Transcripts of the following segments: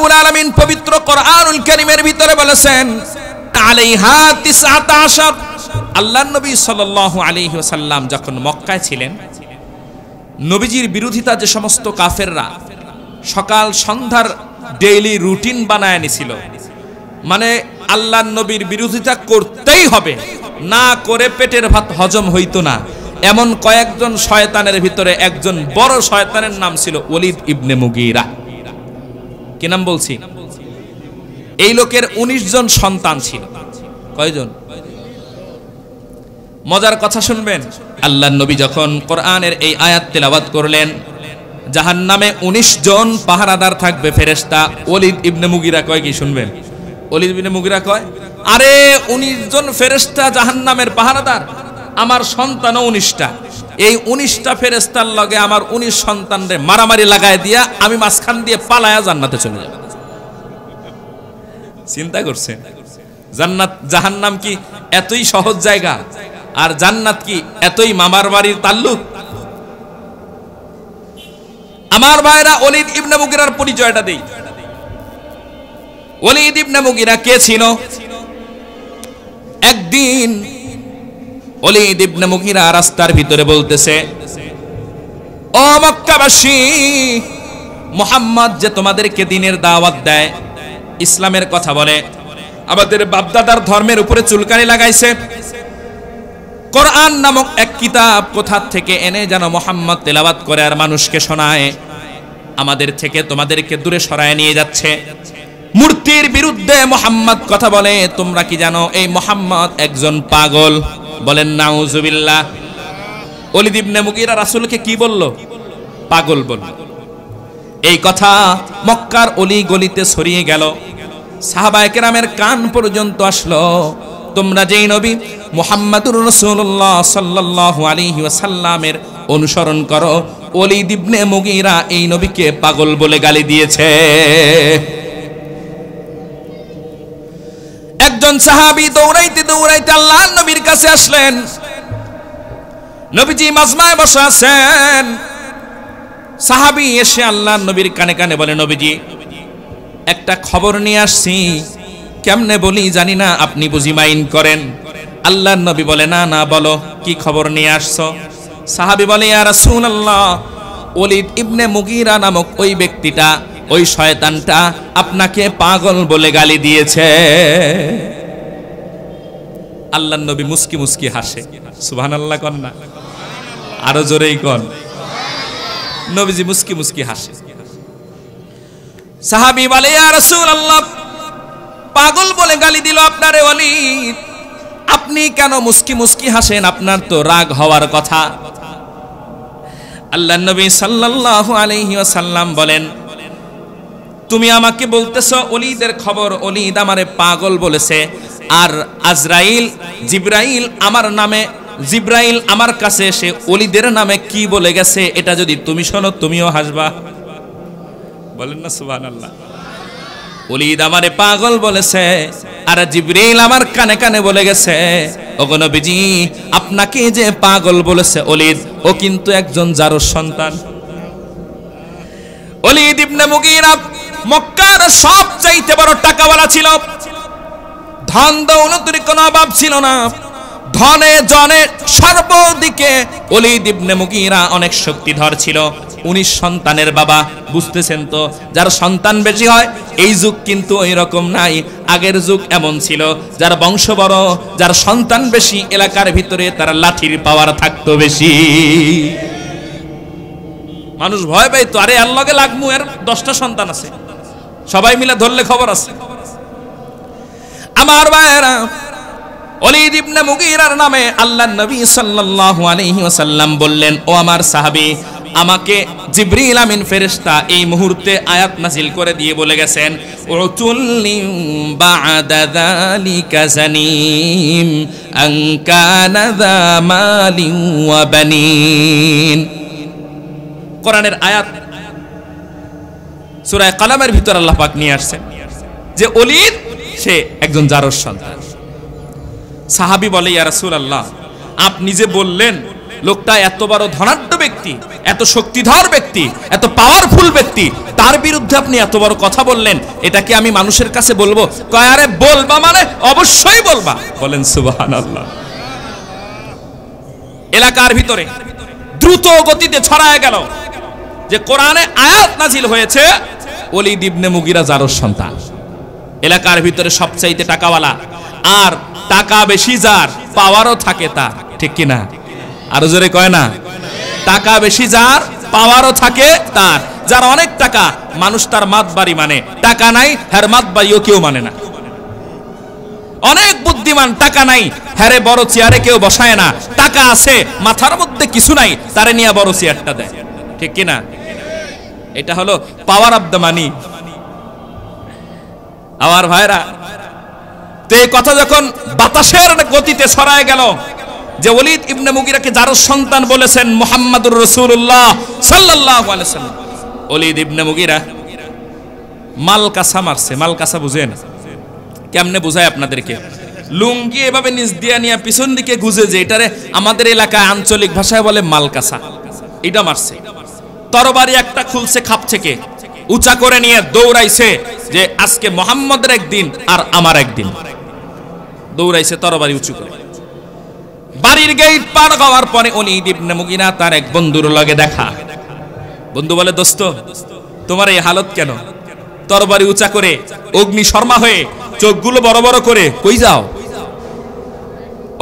রাব্বুল আলামিন পবিত্র কোরআনুল কারীমের ভিতরে বলেছেন আলাইহা 19। আল্লাহর নবী সাল্লাল্লাহু আলাইহি ওয়াসাল্লাম যখন মক্কায় ছিলেন, নবীজির বিরোধিতা যে সমস্ত কাফেররা সকাল সন্ধ্যার ডেইলি রুটিন বানায় নিছিল, মানে আল্লাহর নবীর বিরোধিতা করতেই হবে, না করে পেটের ভাত হজম হইতো না, এমন কয়েকজন শয়তানের ভিতরে একজন বড় শয়তানের নাম ছিল ওলীদ ইবনে মুগীরা। কি নাম বলছি? এই লোকের 19 জন সন্তান ছিল। কয়জন? মজার কথা শুনবেন, আল্লাহর নবী যখন কোরআনের এই আয়াত তেলাওয়াত করলেন, জাহান্নামে 19 জন পাহারাদার থাকবে ফেরেশতা। ওলীদ ইবনে মুগীরা কয় কি শুনবেন? ওলীদ ইবনে মুগীরা কয়, আরে 19 জন ফেরেশতা জাহান্নামের পাহারাদার, আমার সন্তানও 19টা। এই 19টা ফেরেশতার লগে আমার 19 সন্তানরে মারামারি লাগায় দিয়া আমি মাঝখান দিয়ে পালায়া জান্নাতে চলে যাব। চিন্তা করছেন? জান্নাত জাহান্নাম কি এতই সহজ জায়গা? আর জান্নাত কি এতই মামার বাড়ির তাল্লুক? আমার ভাইরা, ওলীদ ইবনে মুগীরার পরিচয়টা দেই। ওলীদ ইবনে মুগীরা কে ছিল? একদিন ওলীদ ইবনে মুগীরা রাস্তার ভিতরে বলতেছে, ও মক্কাবাসী, মুহাম্মদ যে তোমাদেরকে দ্বীনের দাওয়াত দেয়, ইসলামের কথা বলে, আমাদের বাপদাদার ধর্মের উপরে চুলকানি লাগাইছে, কোরআন নামক এক কিতাব কোথা থেকে এনে যেন মুহাম্মদ তেলাওয়াত করে আর মানুষকে শোনায়, আমাদের থেকে তোমাদেরকে দূরে সরায় নিয়ে যাচ্ছে, মূর্তির বিরুদ্ধে মুহাম্মদ কথা বলে, তোমরা কি জানো এই মুহাম্মদ একজন পাগল? বলেন নাউজুবিল্লাহ। ওলীদ ইবনে মুগীরা রাসূলকে কি বলল? পাগল বলল। এই কথা মক্কার অলি গলিতে ছড়িয়ে গেল, সাহাবায়ে কেরামের কান পর্যন্ত আসলো। তোমরা যেই নবী মুহাম্মাদুর রাসূলুল্লাহ সাল্লাল্লাহু আলাইহি ওয়াসাল্লামের অনুসরণ করো, ওলীদ ইবনে মুগীরা এই নবীকে পাগল বলে গালি দিয়েছে। একজন সাহাবী দৌড়াইতে দৌড়াইতে আল্লাহর নবীর কাছে আসলেন। নবীজি মাজমায় বসে আছেন। সাহাবী এসে আল্লাহর নবীর কানে কানে বলে, নবীজি একটা খবর নিয়ে আসছি, কেমনে বলি জানি না, আপনি বুঝি মাইন্ড করেন? আল্লাহর নবী বলে, না না বলো, কি খবর নিয়ে আসছো? সাহাবী বলে, ইয়া রাসূলুল্লাহ, ওলীদ ইবনে মুগীরা নামক ওই ব্যক্তিটা, ওই শয়তানটা আপনাকে পাগল বলে গালি দিয়েছে। আল্লাহর নবী মুস্কি মুস্কি হাসে। সুবহানাল্লাহ কন না, আরো জোরেই কন। নবীজি মুস্কি মুস্কি হাসে। সাহাবী বলে, ইয়া রাসূলুল্লাহ, পাগল বলে গালি দিল আপনারে ওলীদ, আপনি কেন মুস্কি মুস্কি হাসেন? আপনার তো রাগ হওয়ার কথা। আল্লাহর নবী সাল্লাল্লাহু আলাইহি ওয়াসাল্লাম বলেন, তুমি আমাকে বলতেছো ওলীদের খবর, ওলীদ আমারে পাগল বলেছে, আর আজরাইল জিবরাইল আমার নামে, জিবরাইল আমার কাছে এসে ওলীদের নামে কি বলে গেছে, এটা যদি তুমি শোনো তুমিও হাসবা। বলেন না সুবহানাল্লাহ। ওলীদ আমারে পাগল বলেছে, আর জিবরাইল আমার কানে কানে বলে গেছে, ওগো নবীজি, আপনাকে যে পাগল বলেছে ওলীদ, ও কিন্তু একজন জারুর সন্তান। ওলীদ ইবনে মুগীরা মক্কার সবচাইতে বড় টাকাওয়ালা ছিল, ধন দৌলতের কোনো অভাব ছিল না, ধনে জনে সর্বদিকে ওলীদ ইবনে মুগীরা অনেক শক্তিধর ছিল। 19 সন্তানের বাবা, বুঝতেছেন তো, যার সন্তান বেশি হয় এই যুগ কিন্তু ওই রকম নাই। আগের যুগ এমন ছিল, যার বংশ বড়, যার সন্তান বেশি, এলাকার ভিতরে তার লাঠির পাওয়ার থাকতো বেশি। মানুষ ভয় পাইতো, আরে এর লগে লাগমু, এর 10টা সন্তান আছে, সবাই মিলে ধরলে খবর আছে। আমার ভাইয়েরা, ওলীদ ইবনে মুগীরার নামে আল্লাহর নবী সাল্লাল্লাহু আলাইহি ওয়াসাল্লাম বললেন, ও আমার সাহাবী, আমাকে জিবরিল আমিন ফেরেশতা এই মুহূর্তে আয়াত নাযিল করে দিয়ে বলে গেছেন, উতুল্লিম বা'দা যালিকা জানিম আন কানা যা মালিন ওয়া বানিন। কোরআনের আয়াত সূরা কালামের ভিতর আল্লাহ পাক নিয়ে আসছেন যে ওলীদ সে একজন জারুর সন্তান। সাহাবী বলে, ইয়া রাসূলুল্লাহ, আপনি যে বললেন লোকটা এত বড় ধনাঢ্য ব্যক্তি, এত শক্তিধর ব্যক্তি, এত পাওয়ারফুল ব্যক্তি, তার বিরুদ্ধে আপনি এত বড় কথা বললেন, এটা কি আমি মানুষের কাছে বলবো? কয় আরে বলবা মানে অবশ্যই বলবা। বলেন সুবহানাল্লাহ। এলাকার ভিতরে দ্রুত গতিতে ছড়ায় গেল যে কোরআনে আয়াত নাজিল হয়েছে ওলীদ ইবনে মুগীরা জারুর সন্তান। এলাকার ভিতরে সবচাইতে টাকাওয়ালা, আর টাকা বেশি যার, পাওয়ারও থাকে তার, ঠিক কিনা? আরো জোরে কয় না? টাকা বেশি যার, পাওয়ারও থাকে তার। যার অনেক টাকা, মানুষ তার মাতবাড়ি মানে, টাকা নাই হ্যার মাতবাড়িও কেউ মানে না। অনেক বুদ্ধিমান, টাকা নাই হ্যারে বড় চেয়ারে কেউ বসায় না। টাকা আছে, মাথার মধ্যে কিছু নাই, তারে নিয়ে বড় চেয়ারটা দেয়, ঠিক কিনা? এটা হলো পাওয়ার অফ দ্য মানি। আমার ভাইরা, তো এই কথা যখন বাতাসের গতিতে ছড়ায় গেল যে ওলীদ ইবনে মুগীরাকে জারুর সন্তান বলেছেন মুহাম্মাদুর রাসূলুল্লাহ সাল্লাল্লাহু আলাইহি ওয়াসাল্লাম। ওলীদ ইবনে মুগীরা মালকাসা মারছে। মালকাসা বুঝেন? কেমনে বুঝায় আপনাদেরকে? লুঙ্গি এভাবে নিচ দিয়ে নিয়ে পিছন দিকে গুজে, যে এটারে আমাদের এলাকায় আঞ্চলিক ভাষায় বলে মালকাসা, এটা মারছে। তরবারি একটা খুলছে খাপ থেকে, উঁচা করে নিয়ে দৌড়াইছে যে আজকে মুহাম্মদের একদিন আর আমার একদিন। দৌড়াইছে তরবারি উঁচু করে। বাড়ির গেট পার হওয়ার পরে ওলীদ ইবনে মুগীরা তার এক বন্ধুর লগে দেখা। বন্ধু বলে, দোস্ত তোমার এই হালত কেন? তরবারি উঁচা করে, অগ্নি শর্মা হয়ে, চোখগুলো বড় বড় করে কই যাও?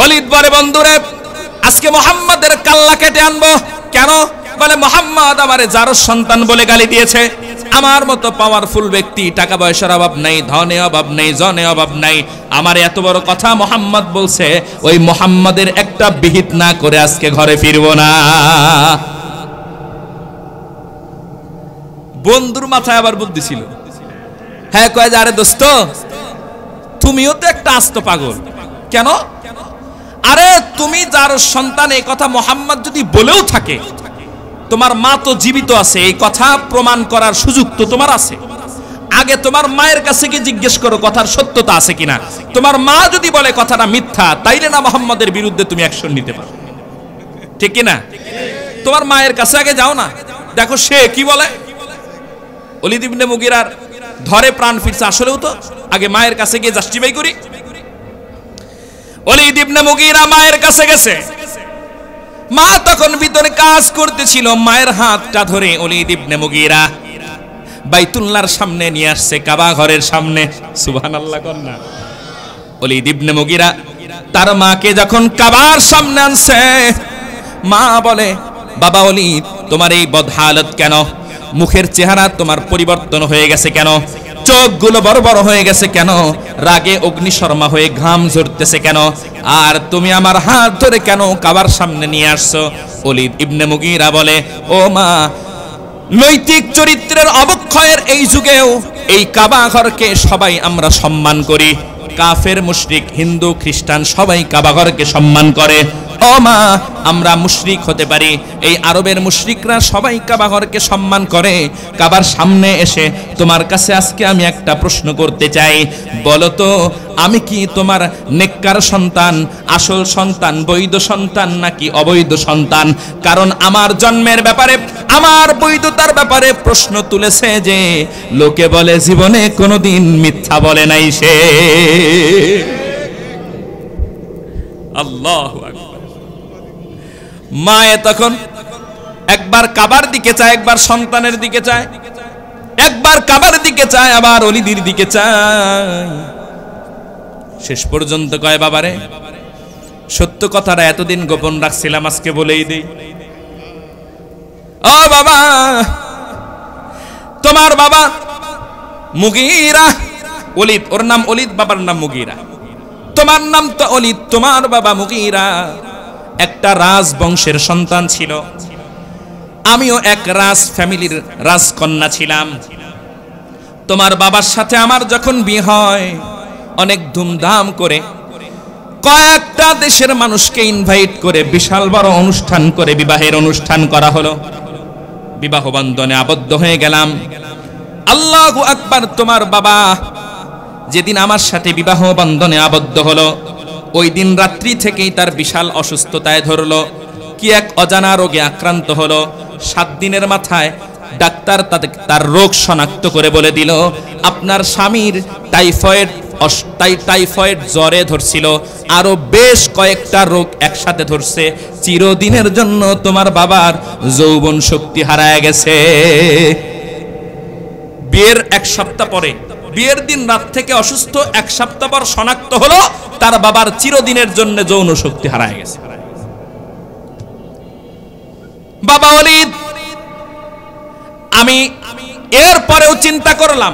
ওলীদ বলে, বন্ধুরে আজকে মুহাম্মাদের কাল্লা কেটে আনবো। কেন? বলে মুহাম্মদ আমারে জারুর সন্তান বলে গালি দিয়েছে। আমার মতো পাওয়ারফুল ব্যক্তি, টাকা পয়সার অভাব নাই, ধনে অভাব নাই, জনে অভাব নাই, আমার এত বড় কথা মুহাম্মদ বলছে, ওই মুহাম্মদের একটা বিহিত না করে আজকে ঘরে ফিরবো না। বন্ধুর মাথায় আবার বুদ্ধি ছিল। হ্যাঁ, কয় যে আরে দোস্ত তুমিও তো একটা আস্ত পাগল। কেন? আরে তুমি জারুর সন্তান, এই কথা মুহাম্মদ যদি বলেও থাকে, তোমার মা তো জীবিত আছে, এই কথা প্রমাণ করার সুযোগ তো তোমার আছে। আগে তোমার মায়ের কাছে গিয়ে জিজ্ঞেস করো কথার সত্যতা আছে কিনা। তোমার মা যদি বলে কথাটা মিথ্যা, তাইলে না মুহাম্মদের বিরুদ্ধে তুমি অ্যাকশন নিতে পারো, ঠিক কিনা? তোমার মায়ের কাছে আগে যাও না, দেখো সে কি বলে। ওলীদ ইবনে মুগীরার ধরে প্রাণ ফিরছে। আসলেও তো আগে মায়ের কাছে গিয়ে জাস্টিফাই করি। ওলীদ ইবনে মুগীরা মায়ের কাছে গেছে। মা তখন ভিতরে কাজ করতেছিল। মায়ের হাতটা ধরে ওলীদ ইবনে মুগীরা বাইতুল্লাহর সামনে নিয়ে আসছে, কাবা ঘরের সামনে। সুবহানাল্লাহ কন্যা। ওলীদ ইবনে মুগীরা তার মাকে যখন কাবার সামনে আনছে, মা বলে, বাবা ওলীদ তোমার এই বদহালত কেন? মুখের চেহারা তোমার পরিবর্তন হয়ে গেছে কেন? চোখগুলো বড় বড় হয়ে গেছে কেন? রাগে অগ্নিশর্মা হয়ে ঘাম ঝরতেছে কেন? আর তুমি আমার হাত ধরে কেন কাবার সামনে নিয়ে আসছো? ওলীদ ইবনে মুগীরা বলে, ও মা, নৈতিক চরিত্রের অবক্ষয়ের এই যুগেও এই কাবা ঘরকে সবাই আমরা সম্মান করি। কাফের, মুশরিক, হিন্দু, খ্রিস্টান সবাই কাবা ঘরকে সম্মান করে। ও মা, আমরা মুশরিক হতে পারি, এই আরবের মুশরিকরা সবাই কাবা ঘরকে সম্মান করে। কাবার সামনে এসে তোমার কাছে আজকে আমি একটা প্রশ্ন করতে চাই, বলো তো আমি কি তোমার নেককার সন্তান, আসল সন্তান, বৈধ সন্তান নাকি অবৈধ সন্তান? কারণ আমার জন্মের ব্যাপারে, আমার বৈধতার ব্যাপারে প্রশ্ন তুলেছে যে লোকে বলে জীবনে কোনোদিন মিথ্যা বলে নাই সে। আল্লাহু আকবার। মায়ে তখন একবার কাবার দিকে চায়, একবার সন্তানের দিকে চায়, একবার কাবার দিকে চায়, আবার ওলীদের দিকে চায়। শেষ পর্যন্ত কয়, বাবারে সত্য কথাটা এতদিন গোপন রাখছিলাম, আজকে বলেই দেই। ও বাবা, তোমার বাবা মুগীরা, ওলীদ, ওর নাম ওলীদ, বাবার নাম মুগীরা। তোমার নাম তো ওলীদ, তোমার বাবা মুগীরা একটা রাজবংশের সন্তান ছিল। আমিও এক রাজ ফ্যামিলির রাজকন্যা ছিলাম। তোমার বাবার সাথে আমার যখন বিয়ে হয়, অনেক ধুমধাম করে কয়েকটা দেশের মানুষকে ইনভাইট করে বিশাল বড় অনুষ্ঠান করে বিবাহের অনুষ্ঠান করা হলো। বিবাহ বন্ধনে আবদ্ধ হয়ে গেলাম। আল্লাহু আকবার। তোমার বাবা যেদিন আমার সাথে বিবাহ বন্ধনে আবদ্ধ হলো, ওই দিন রাত্রি থেকেই তার বিশাল অসুস্থতায় ধরলো। কি এক অজানা রোগে আক্রান্ত হলো। 7 দিনের মাথায় ডাক্তার তার রোগ শনাক্ত করে বলে দিল, আপনার স্বামীর টাইফয়েড জ্বরে ধরছিল, আরো বেশ কয়েকটা রোগ একসাথে ধরছে, চিরদিনের জন্য তোমার বাবার যৌবন শক্তি হারায় গেছে। বিয়ের 1 সপ্তাহ পরে, বিয়ের দিন রাত থেকে অসুস্থ, 1 সপ্তাহ পর শনাক্ত হলো তার বাবার চিরদিনের জন্য যৌন শক্তি হারায় গেছে। বাবা ওলীদ, আমি এরপরেও চিন্তা করলাম,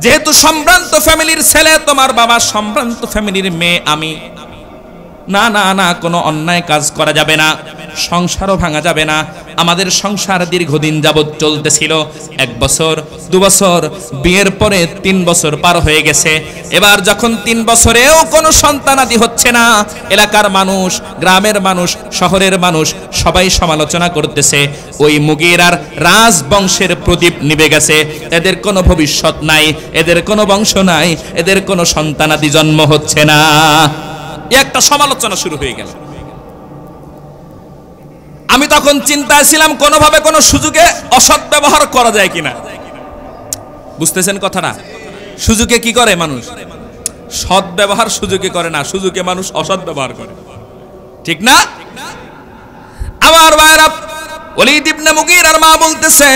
যেহেতু সম্ভ্রান্ত ফ্যামিলির ছেলে, তোমার বাবা সম্ভ্রান্ত ফ্যামিলির মেয়ে, আমি না না না, কোনো অন্যায় কাজ করা যাবে না, সংসারও ভাঙা যাবে না। আমাদের সংসার দীর্ঘদিন যাবৎ চলতেছিল, 1 বছর 2 বছর, বিয়ের পরে 3 বছর পার হয়ে গেছে। এবার যখন 3 বছরেও কোনো সন্তানাদি হচ্ছে না, এলাকার মানুষ, গ্রামের মানুষ, শহরের মানুষ সবাই সমালোচনা করতেছে, ওই মুগীরার রাজবংশের প্রদীপ নিভে গেছে, এদের কোনো ভবিষ্যৎ নাই, এদের কোনো বংশ নাই, এদের কোনো সন্তানাদি জন্ম হচ্ছে না। একটা সমালোচনা শুরু হয়ে গেল। আমি তখন চিন্তায় ছিলাম, কোনোভাবে কোনো সুযোগে অসৎ ব্যবহার করা যায় কিনা। বুঝতেছেন কথাটা? সুযোগে কি করে মানুষ? সৎ ব্যবহার সুযোগে করে না, সুযোগে মানুষ অসৎ ব্যবহার করে, ঠিক না? আমার ভাইরা, ওলীদ ইবনে মুগীরার মা বলতেছে,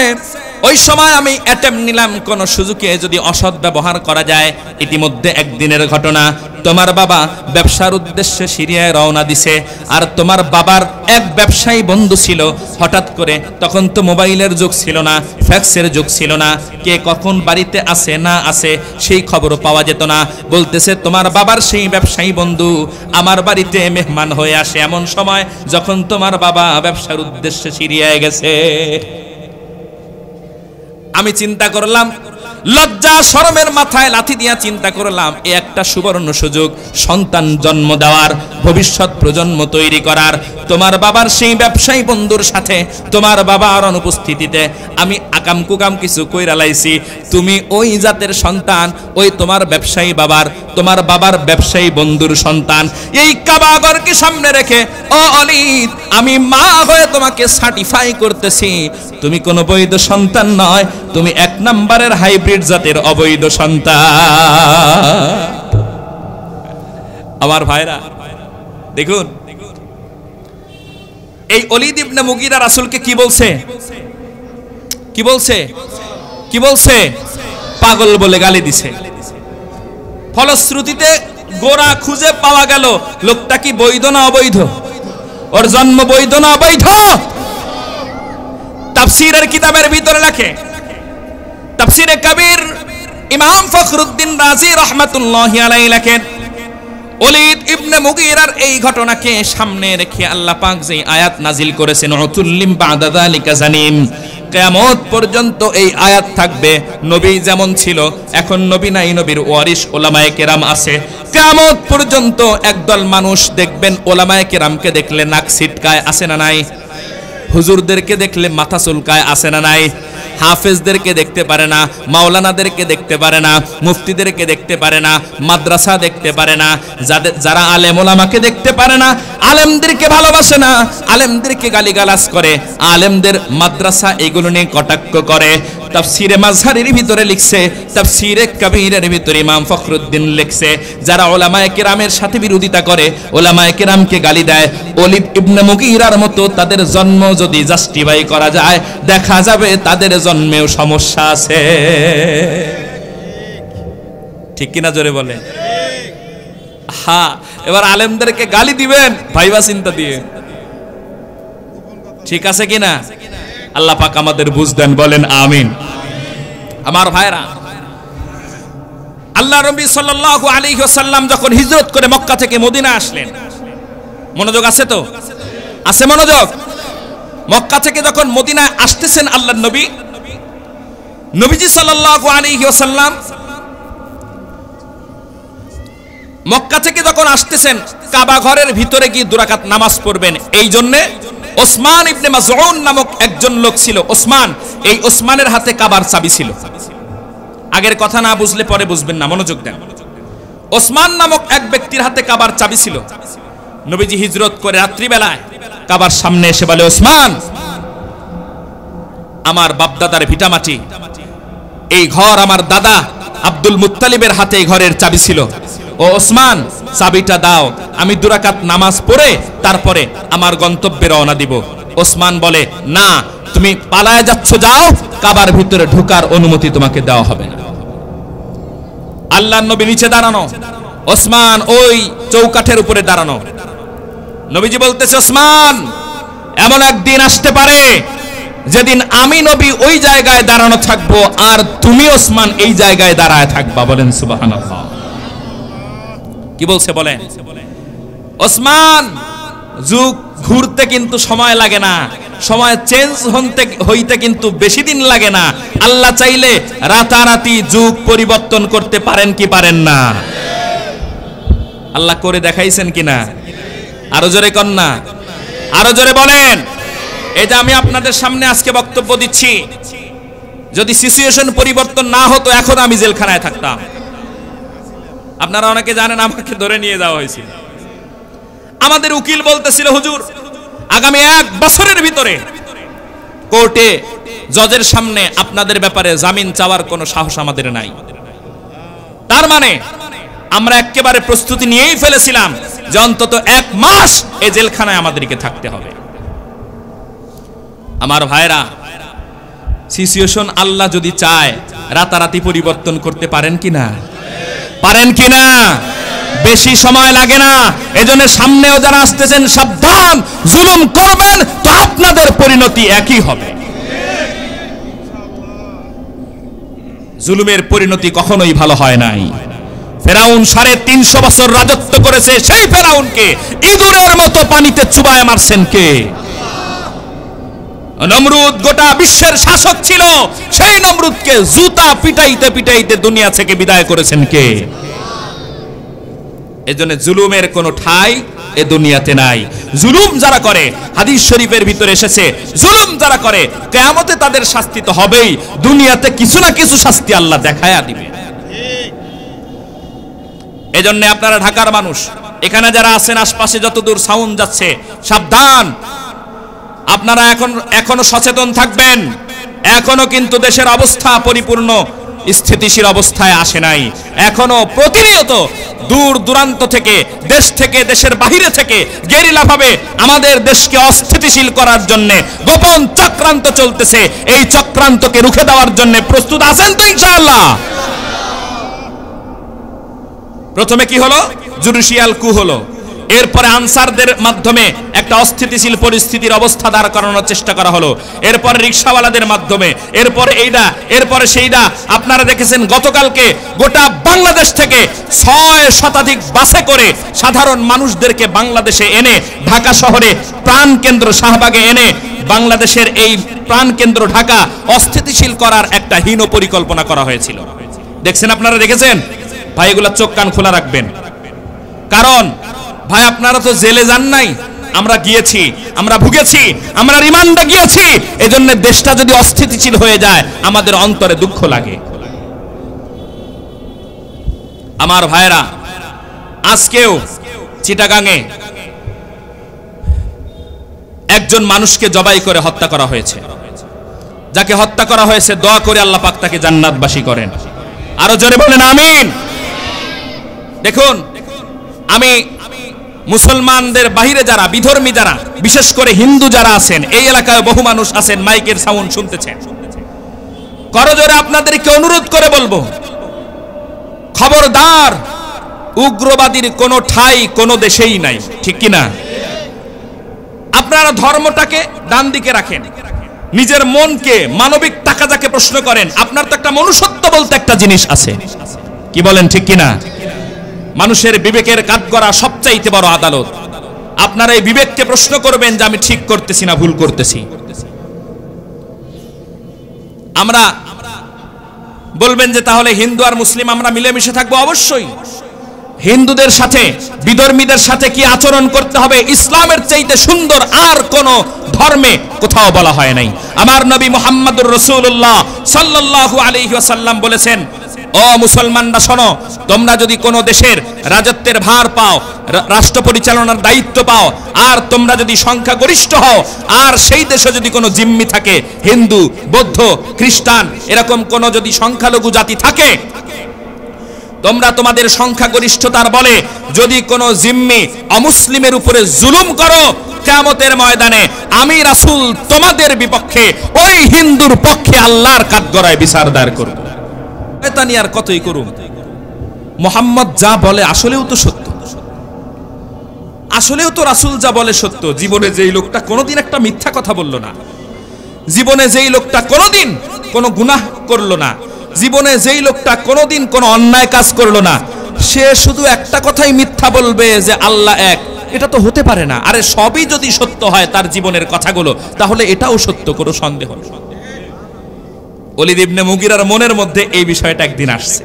ওই সময় আমি অ্যাটেম্প নিলাম কোন সুযোগে যদি অসৎ ব্যবহার করা যায়। ইতিমধ্যে একদিনের ঘটনা, তোমার বাবা ব্যবসার উদ্দেশ্যে সিরিয়ায় রওনা দিছে, আর তোমার বাবার এক ব্যবসায়ী বন্ধু ছিল, হঠাৎ করে, তখন তো মোবাইলের যুগ ছিল না, ফ্যাক্সের যুগ ছিল না, কে কখন বাড়িতে আসে না আসে সেই খবরও পাওয়া যেত না। বলতেছে, তোমার বাবার সেই ব্যবসায়ী বন্ধু আমার বাড়িতে মেহমান হয়ে আসে এমন সময় যখন তোমার বাবা ব্যবসার উদ্দেশ্যে সিরিয়ায় গেছে। আমি চিন্তা করলাম, লজ্জা শরমের মাথায় লাথি দিয়া চিন্তা করলাম, এ একটা সুবর্ণ সুযোগ সন্তান জন্ম দেওয়ার, ভবিষ্যৎ প্রজন্ম তৈরি করার। তোমার বাবার সেই ব্যবসায়ী বন্ধুর সাথে তোমার বাবার অনুপস্থিতিতে আমি আকাম কুকাম কিছু কইরা লাইছি। তুমি ওই জাতের সন্তান, ওই তোমার ব্যবসায়ী বাবার, তোমার বাবার ব্যবসায়ী বন্ধুর সন্তান। এই কাবাগরকে সামনে রেখে, ও ওলীদ, আমি মা হয়ে তোমাকে সার্টিফাই করতেছি, তুমি কোনো বৈধ সন্তান নয়, তুমি 1 নম্বরের হাইব্রিড জাতের অবৈধ সন্তান। আমার ভাইরা দেখুন, এই ওলীদ ইবনে মুগীরা রাসূলকে কি বলছে? কি বলছে? কি বলছে? পাগল বলে গালি দিছে। ফলশ্রুতিতে গোরা খুঁজে পাওয়া গেল, লোকটা কি বৈধ না অবৈধ? ওর জন্ম বৈধ না অবৈধ? তাফসীরের কিতাবের ভিতরে লেখে, তাফসীরে কবির ইমাম ফখরুদ্দিন রাজি রাহমাতুল্লাহি আলাইহি লেখেন, ওলীদ ইবনে মুগীরার এই ঘটনাকে সামনে রেখে আল্লাহ পাক যে আয়াত নাজিল করেছেন, উতুল্লিম বাদা যালিকা জানিম, কিয়ামত পর্যন্ত এই আয়াত থাকবে। নবী যেমন ছিল, এখন নবী নাই, নবীর ওয়ারিস ওলামায়ে কেরাম আছে। কিয়ামত পর্যন্ত একদল মানুষ দেখবেন, ওলামায়ে কেরামকে দেখলে নাক ছিটকায়, আছে না নাই? হুজুরদেরকে দেখলে মাথা চুলকায়, আছে না নাই? হাফেজদেরকে দেখতে পারে না, মাওলানাদেরকে দেখতে পারে না, মুফতিদেরকে দেখতে পারে না, মাদ্রাসা দেখতে পারে না, যারা আলেম ওলামাকে দেখতে পারে না, আলেমদেরকে ভালোবাসে না, আলেমদেরকে গালিগালাজ করে, আলেমদের মাদ্রাসা এগুলো নিয়ে কটাক্ষ করে। তাফসীরে মাজহারির ভিতরে লিখছে, তাফসীরে কবিরের ভিতরে ইমাম ফখরুদ্দিন লিখছে, যারা ওলামায়ে কেরামের সাথে বিরোধিতা করে, ওলামায়ে কেরামকে গালি দেয়, ওলীদ ইবনে মুগীরার মতো তাদের জন্ম যদি জাস্টিফাই করা যায়, দেখা যাবে তাদের জন্মেও সমস্যা আছে। ঠিক কিনা জোরে বলে? হ্যাঁ। এবার আলেমদেরকে গালি দিবেন, ভাইবা চিন্তা দিয়ে, ঠিক আছে কিনা? আল্লাহ পাক আমাদের বুঝ দেন, বলেন আমিন। আমার ভাইরা, আল্লাহ নবী সাল্লাল্লাহু আলাইহি ওয়াসাল্লাম যখন হিজরত করে মক্কা থেকে মদিনা আসলেন, মনোযোগ আছে তো? আছে মনোযোগ? মক্কা থেকে যখন মদিনায় আসতেছেন আল্লাহর নবী, নবীজি সাল্লাল্লাহু আলাইহি ওয়াসাল্লাম মক্কা থেকে যখন আসতেছেন, কাবা ঘরের ভিতরে গিয়ে 2 রাকাত নামাজ পড়বেন। এই জন্য ওসমান ইবনে মাজউন নামক একজন লোক ছিল, ওসমান, এই ওসমানের হাতে কাবার চাবি ছিল। আগের কথা না বুঝলে পরে বুঝবেন না, মনোযোগ দেন। ওসমান নামক এক ব্যক্তির হাতে কাবার চাবি ছিল। নবীজি হিজরত করে রাত্রিবেলায় কাবার সামনে এসে বলে, ওসমান, আমার বাপদাদার ভিটামাটি, এই ঘর আমার দাদা আব্দুল মুত্তালিবের হাতে এই ঘরের চাবি ছিল। ও ওসমান, চাবিটা দাও, আমি 2 রাকাত নামাজ পড়ে তারপরে আমার গন্তব্যে রওনা দিব। ওসমান বলে, না, তুমি পালায় যাচ্ছ, যাও, কাবার ভিতরে ঢোকার অনুমতি তোমাকে দেওয়া হবে না। আল্লাহর নবী নিচে দাঁড়ানো, ওসমান ওই চৌকাঠের উপরে দাঁড়ানো। নবীজি বলতেছে, ওসমান, এমন একদিন আসতে পারে যেদিন আমি নবী ওই জায়গায় দাঁড়ানো থাকবো আর তুমি ওসমান এই জায়গায় দাঁড়ায় থাকবা। বলেন সুবহানাল্লাহ। কি বলছে বলেন? ওসমান, যুগ ঘুরতে কিন্তু সময় লাগে না, সময় চেঞ্জ হইতে কিন্তু বেশি দিন লাগে না। আল্লাহ চাইলে রাতারাতি যুগ পরিবর্তন করতে পারেন কি পারেন না? আল্লাহ করে দেখাইছেন কিনা? আরো জোরে কন না, আরো জোরে বলেন। এই যে আমি আপনাদের সামনে আজকে বক্তব্য দিচ্ছি, যদি সিচুয়েশন পরিবর্তন না হতো এখন আমি জেলখানায় থাকতাম। আপনারা অনেকে জানেন আমাকে ধরে নিয়ে যাওয়া হয়েছিল। আমাদের উকিল বলতেছিল, হুজুর, আগামী 1 বছরের ভিতরে কোর্টে জজের সামনে আপনাদের ব্যাপারে জামিন চাওয়ার কোনো সাহস আমাদের নাই। তার মানে আমরা একেবারে প্রস্তুতি নিয়েই ফেলেছিলাম যে অন্তত 1 মাস এই জেলখানায় আমাদেরকে থাকতে হবে। আমার ভাইরা, সিচুয়েশন আল্লাহ যদি চায় রাতারাতি পরিবর্তন করতে পারেন কিনা? পারেন কিনা? বেশি সময় লাগে না। এজন্য সামনেও যারা আসতেছেন সাবধান, জুলুম করবেন তো আপনাদের পরিণতি একই হবে। জুলুমের পরিণতি কখনোই ভালো হয় নাই। ফেরাউন 350 বছর রাজত্ব করেছে, সেই ফেরাউনকে ইঁদুরের মতো পানিতে চুবায় মারছেন কে? নমরুদ গোটা বিশ্বের শাসক ছিল, সেই নমরুদকে জুতা পিটাইতে পিটাইতে দুনিয়া থেকে বিদায় করেছেন কে? এজন্য জুলুমের কোনো ঠাঁই এ দুনিয়াতে নাই। জুলুম যারা করে, হাদিস শরীফের ভিতরে এসেছে, জুলুম যারা করে কিয়ামতে তাদের শাস্তি তো হবেই, দুনিয়াতে কিছু না কিছু শাস্তি আল্লাহ দেখায়া দিবে। এজন্য আপনারা ঢাকার মানুষ, এখানে যারা আছেন, আশপাশে যতদূর সাউন্ড যাচ্ছে, সাবধান, আপনারা এখনো সচেতন থাকবেন। এখনো কিন্তু দেশের অবস্থা পরিপূর্ণ স্থিতিশীল অবস্থায় আসে নাই। এখনো প্রতিনিয়ত দূর দূরান্ত থেকে, দেশের বাহিরে থেকে গেরিলা ভাবে আমাদের দেশকে অস্থিতিশীল করার জন্য গোপন চক্রান্ত চলতেছে। এই চক্রান্তকে রুখে দেওয়ার জন্য প্রস্তুত আছেন তো ইনশাআল্লাহ? প্রথমে কি হলো? জুডিশিয়াল কু হলো। এরপরে আনসারদের মাধ্যমে একটা অস্থিতিশীল পরিস্থিতির অবস্থা দাঁড় করানোর চেষ্টা করা হলো। এরপরে রিকশাওয়ালাদের মাধ্যমে, এরপরে এইটা, এরপরে সেইটা। আপনারা দেখেছেন গতকালকে গোটা বাংলাদেশ থেকে 6 শতাধিক বাসে করে সাধারণ মানুষদেরকে বাংলাদেশে এনে ঢাকা শহরে প্রাণকেন্দ্র শাহবাগে এনে বাংলাদেশের এই প্রাণকেন্দ্র ঢাকা অস্থিতিশীল করার একটা হীন পরিকল্পনা করা হয়েছিল। দেখছেন, আপনারা দেখেছেন? ভাই, এগুলা চোখ কান খোলা রাখবেন। কারণ ভাই, আপনারা তো জেলে যান নাই, আমরা গিয়েছি, আমরা ভুগেছি, আমরা রিমান্ডে গিয়েছি। এজন্য দেশটা যদি অস্থিতিশীল হয়ে যায় আমাদের অন্তরে দুঃখ লাগে। আমার ভাইরা, আজকেও চিটাগাঙে একজন মানুষকে জবাই করে হত্যা করা হয়েছে। যাকে হত্যা করা হয়েছে, দোয়া করে আল্লাহ পাক তাকে জান্নাতবাসী করেন। আরো জোরে বলেন আমিন। দেখুন, আমি মুসলমানদের বাহিরে যারা, বিধর্মী যারা, বিশেষ করে হিন্দু যারা আছেন, এই এলাকায় বহু মানুষ আছেন, মাইকের সাউন্ড শুনতেছেন, করজোরে আপনাদেরকে অনুরোধ করে বলবো, খবরদার, উগ্রবাদীর কোনো ঠাঁই কোনো দেশেই নাই, ঠিক কিনা? আপনারা ধর্মটাকে ডান দিকে রাখেন, নিজের মনকে, মানবিক টাকা যাকে প্রশ্ন করেন, আপনার তো একটা মনুষ্যত্ব বলতে একটা জিনিস আছে, কি বলেন, ঠিক কিনা? মানুষের বিবেকের কাঠগড়া সবচাইতে বড় আদালত। আপনারা এই বিবেককে প্রশ্ন করবেন যে আমি ঠিক করতেছি না ভুল করতেছি। আমরা বলবেন যে তাহলে হিন্দু আর মুসলিম আমরা মিলেমিশে থাকবো। অবশ্যই হিন্দুদের সাথে, বিধর্মীদের সাথে কি আচরণ করতে হবে ইসলামের চাইতে সুন্দর আর কোন ধর্মে কোথাও বলা হয় নাই। আমার নবী মুহাম্মদুর রাসূলুল্লাহ সাল্লাল্লাহু আলাইহি ওয়াসাল্লাম বলেছেন, ও মুসলমানরা শোনো, তোমরা যদি কোনো দেশের রাজত্বের ভার পাও, রাষ্ট্র পরিচালনার দায়িত্ব পাও, আর তোমরা যদি সংখ্যাগরিষ্ঠ হও, আর সেই দেশে যদি কোনো জিম্মি থাকে, হিন্দু, বৌদ্ধ, খ্রিস্টান, এরকম কোনো যদি সংখ্যালঘু জাতি থাকে, তোমরা তোমাদের সংখ্যাগরিষ্ঠতার বলে যদি কোনো জিম্মি অমুসলিমের উপরে জুলুম করো, কিয়ামতের ময়দানে আমি রাসূল তোমাদের বিপক্ষে ওই হিন্দুর পক্ষে আল্লাহর কাঠগড়ায় বিচার দায়ের করব। শয়তানি আর কতই করুম, মুহাম্মদ যা বলে আসলেও তো সত্য, আসলেও তো রাসূল যা বলে সত্য। জীবনে যেই লোকটা কোনোদিন একটা মিথ্যা কথা বলল না, জীবনে যেই লোকটা কোনোদিন কোনো গুনাহ করলো না, জীবনে যেই লোকটা কোনোদিন কোনো অন্যায় কাজ করলো না, সে শুধু একটা কথাই মিথ্যা বলবে যে আল্লাহ এক। এটা তো হতে পারে না। আরে সবই যদি সত্য হয় তার জীবনের কথাগুলো, তাহলে এটাও সত্য, কোনো সন্দেহ নেই। ওলীদ ইবনে মুগীরার মনের মধ্যে এই বিষয়টা একদিন আসছে।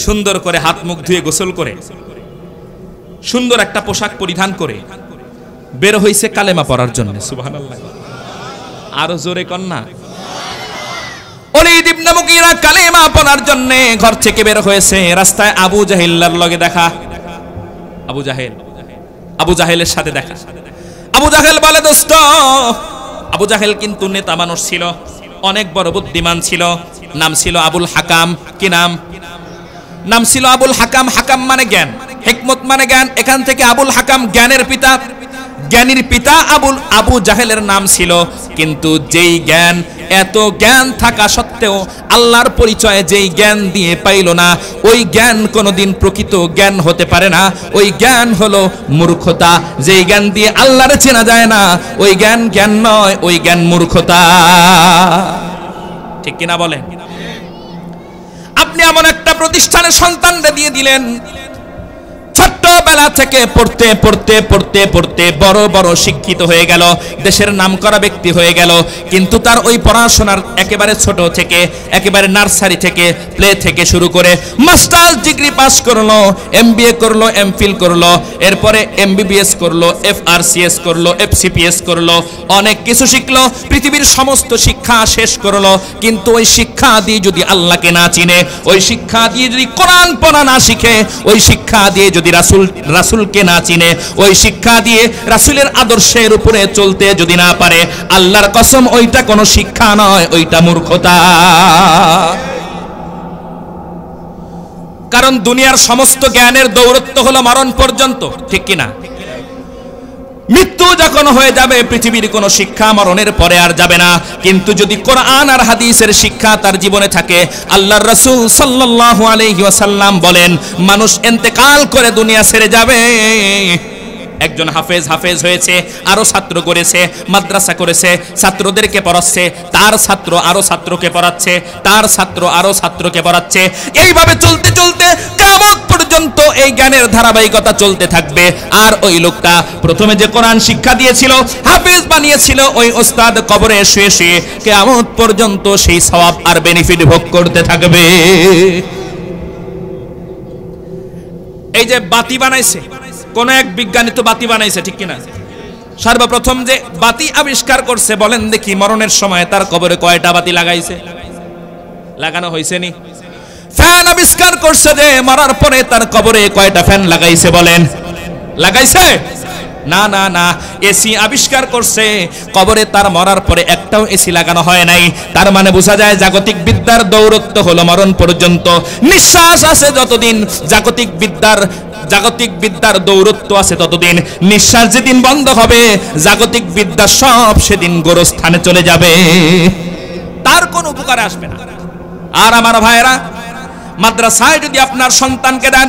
সুন্দর করে হাত মুখ ধুয়ে গোসল করে সুন্দর একটা পোশাক পরিধান করে বের হইছে কালেমা পড়ার জন্য। সুবহানাল্লাহ, আরো জোরে কন্যা। ওলীদ ইবনে মুগীরা কালেমা পড়ার জন্য ঘর থেকে বের হয়েছে। রাস্তায় আবু জাহেলের লগে দেখা, আবু জাহেলের সাথে দেখা। আবু জাহেল বলে, দোস্ত, আবু জাহেল কিন্তু নেতা মানুষ ছিল, অনেক বড় বুদ্ধিমান ছিল, নাম ছিল আবুল হাকাম। কি নাম? নাম ছিল আবুল হাকাম। হাকাম মানে জ্ঞান, হিকমত মানে জ্ঞান। এখান থেকে আবুল হাকাম জ্ঞানের পিতা, জ্ঞানীর পিতা আবু জাহেলের নাম ছিল। কিন্তু যেই জ্ঞান, এত জ্ঞান থাকা সত্ত্বেও আল্লাহর পরিচয় যেই জ্ঞান দিয়ে পাইল না, ওই জ্ঞান কোনোদিন প্রকৃত জ্ঞান হতে পারে না। ওই জ্ঞান হলো মূর্খতা। যেই জ্ঞান দিয়ে আল্লাহরে চেনা যায় না, ওই জ্ঞান জ্ঞান নয়, ওই জ্ঞান মূর্খতা। ঠিক কিনা বলেন? আপনি এমন একটা প্রতিষ্ঠানের সন্তানরে দিয়ে দিলেন, ছোট্টবেলা থেকে পড়তে পড়তে পড়তে পড়তে বড় বড় শিক্ষিত হয়ে গেল, দেশের নামকরা ব্যক্তি হয়ে গেল, কিন্তু তার ওই পড়াশোনার একেবারে ছোট থেকে, একেবারে নার্সারি থেকে, প্লে থেকে শুরু করে মাস্টার্স ডিগ্রি পাস করলো, এমবিএ করলো, এমফিল করলো, এরপরে এমবিবিএস করলো, এফআরসিএস করলো, এফসিপিএস করলো, অনেক কিছু শিখলো, পৃথিবীর সমস্ত শিক্ষা শেষ করলো। কিন্তু ওই শিক্ষা দিয়ে যদি আল্লাহকে না চিনে, ওই শিক্ষা দিয়ে যদি কোরআন পড়া না শিখে, ওই শিক্ষা দিয়ে যদি রাসূলকে না চিনে, ওই শিক্ষা দিয়ে রাসূলের আদর্শের উপরে চলতে যদি না পারে, আল্লাহর কসম ওইটা কোনো শিক্ষা নয়, ওইটা মূর্খতা। কারণ দুনিয়ার সমস্ত জ্ঞানের দৌরত্ব হলো মরণ পর্যন্ত। ঠিক কিনা? মৃত্যু যখন হয়ে যাবে, পৃথিবীর কোনো শিক্ষা মরণের পরে আর যাবে না। কিন্তু যদি কোরআন আর হাদিসের শিক্ষা তার জীবনে থাকে, আল্লাহর রাসূল সাল্লাল্লাহু আলাইহি ওয়াসাল্লাম বলেন, মানুষ ইন্তেকাল করে দুনিয়া ছেড়ে যাবে। একজন হাফেজ হয়েছে, আরো ছাত্র করেছে, মাদ্রাসা করেছে, ছাত্রদেরকে পড়াচ্ছে, তার ছাত্র আরো ছাত্রকে পড়াচ্ছে, তার ছাত্র আরো ছাত্রকে পড়াচ্ছে। এইভাবে চলতে চলতে কিয়ামত পর্যন্ত এই জ্ঞানের ধারাবাহিকতা চলতে থাকবে। আর ওই লোকটা প্রথমে যে কোরআন শিক্ষা দিয়েছিল, হাফেজ বানিয়েছিল, ওই ওস্তাদ কবরে শুয়ে শুয়ে কিয়ামত পর্যন্ত সেই সওয়াব আর বেনিফিট ভোগ করতে থাকবে। এই যে বাতি বানাইছে, কোন এক বিজ্ঞানী তো বাতি বানাইছে, ঠিক কিনা? সর্বপ্রথম যে বাতি আবিষ্কার করছে, বলেন দেখি মরণের সময় তার কবরে কয়টা বাতি লাগাইছে? লাগানো হয়েছে নি? ফ্যান আবিষ্কার করছে যে মরার পরে তার কবরে কয়টা ফ্যান লাগাইছে? বলেন, লাগাইছে? না না না। এসি আবিষ্কার করছে, কবরে তার মরার পরে একটাও এসি লাগানো হয় নাই। তার মানে বোঝা যায় জাগতিক বিদ্যার দৌরত্ব হলো মরণ পর্যন্ত। নিঃশ্বাস আছে যতদিন জাগতিক বিদ্যার দৌরত্ব আছে ততদিন। নিঃশ্বাস যেদিন বন্ধ হবে, জাগতিক বিদ্যা সব সেদিন গোরস্থানে চলে যাবে, তার কোনো উপকারে আসবে না। আর আমার ভাইয়েরা, মাদ্রাসায় যদি আপনার সন্তানকে দেন,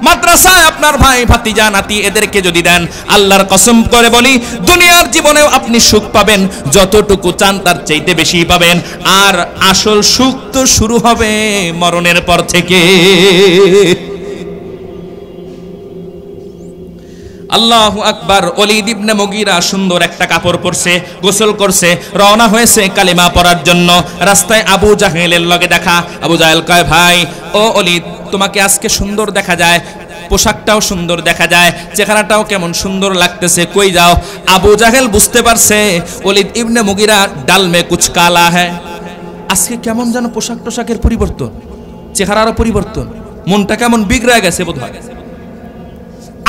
মাদ্রাসায় আপনার ভাই ভাতিজা নাতি এদেরকে যদি দেন, আল্লাহর কসম করে বলি, দুনিয়ার জীবনেও আপনি সুখ পাবেন, যতটুকু চান তার চাইতে বেশি পাবেন। আর আসল সুখ তো শুরু হবে মরণের পর থেকে। আল্লাহু আকবার। ওলীদ ইবনে মুগীরা সুন্দর একটা কাপড় পরছে, গোসল করছে, রওনা হয়েছে কালিমা পড়ার জন্য। রাস্তায় আবু জাহেলের লগে দেখা। আবু জাহেল কয়, ভাই ও ওলীদ, তোমাকে আজকে সুন্দর দেখা যায়, পোশাকটাও সুন্দর দেখা যায়, চেহারাটাও কেমন সুন্দর লাগতেছে, কই যাও? আবু জাহেল বুঝতে পারছে ওলীদ ইবনে মুগীরা ডাল মে কুছ কালা হ্যায়, আজকে কেমন যেন পোশাকের পরিবর্তন। চেহারারও পরিবর্তন, মনটা কেমন বিগড়ে গেছে বোধহয়।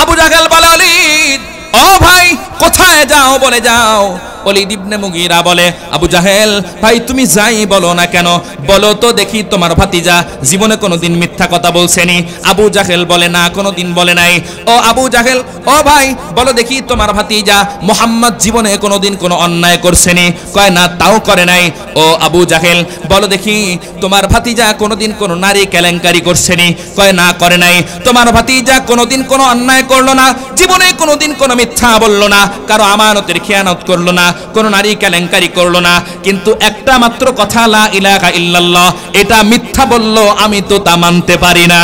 আবু জাহেল বলে, ওলীদ ও ভাই কোথায় যাও বলে যাও। ওলীদ ইবনে মুগীরা বলে, আবু জাহেল ভাই তুমি যাই বলো না কেন, বলো তো দেখি তোমার ভাতিজা জীবনে কোনোদিন মিথ্যা কথা বলছেনি? আবু জাহেল বলে, না কোনোদিন বলে নাই। ও আবু জাহেল ও ভাই বলো দেখি তোমার ভাতিজা মুহাম্মদ জীবনে কোনোদিন কোনো অন্যায় করছেনি? কয় না, তাও করে নাই। ও আবু জাহেল বলো দেখি তোমার ভাতিজা কোনোদিন কোনো নারী কেলেঙ্কারি করছেনি? কয় না, করে নাই। তোমার ভাতিজা কোনোদিন কোনো অন্যায় করলো না, জীবনে কোনোদিন কোনো মিথ্যা বললো না, কারো আমানতের খেয়ানত করলো না, কোন নারী কেলেঙ্কারি করলো না, কিন্তু একটা মাত্র কথা লা ইলাহা ইল্লাল্লাহ এটা মিথ্যা বললো, আমি তো তা মানতে পারি না।